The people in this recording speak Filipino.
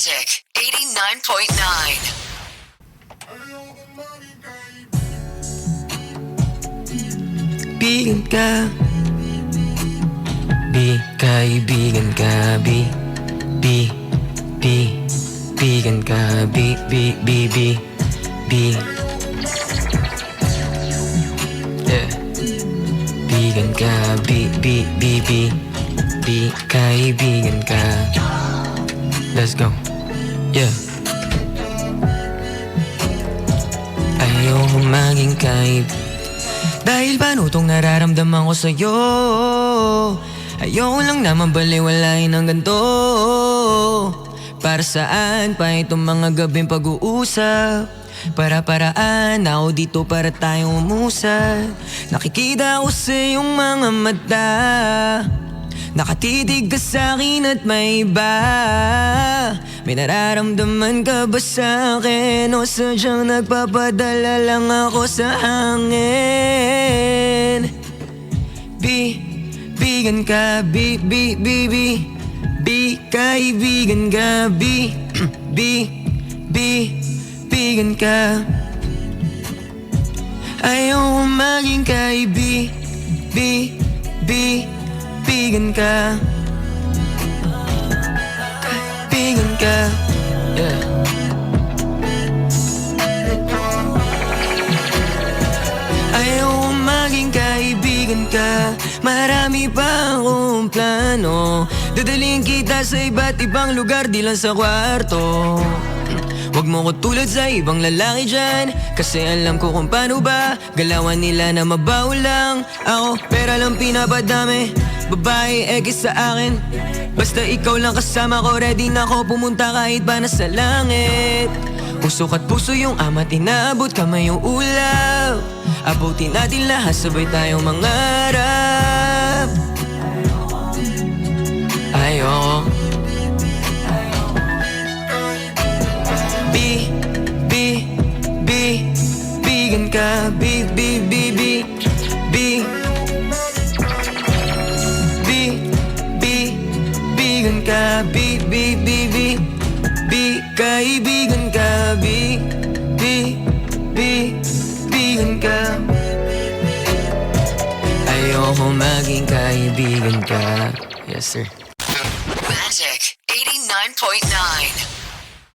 Magic 89.9. Kaibigan ka, kaibigan ka, kaibigan ka, yeah. Kaibigan ka, kaibigan ka. Let's go, yeah. Ayoko maging dahil panutong nararamdaman ko sa'yo. Ayoko lang naman baliwalain ng ganito. Para saan pa itong mga gabing pag-uusap? Para-paraan ako dito para tayong umusad. Nakikita ko sa iyong mga mata, nakatitig ka sa'kin at may iba. May nararamdaman ka ba sa'kin? O sadyang nagpapadala lang ako sa hangin? Kaibigan ka, kaibigan ka, kaibigan ka. Ayaw maging kaibigan ka. Kaibigan ka, yeah. Ayaw maging kaibigan ka. Marami pa akong plano, dadaling kita sa iba't ibang lugar, di lang sa kwarto. Huwag mo ko tulad sa ibang lalaki dyan, kasi alam ko kung paano ba galawan nila na mabaw lang. Ako, pera lang pinapadami, babae ekis sa akin. Basta ikaw lang kasama ko, ready na ako pumunta kahit pa nasa langit. Pusok at puso yung amat inaabot, kamay yung ulap. Abutin natin lahat, sabay tayong mangarap. Ayoko kaibigan ka, kaibigan ka, kaibigan ka, kaibigan ka. Ayoko maging kaibigan ka. Yes, sir. Magic 89.9.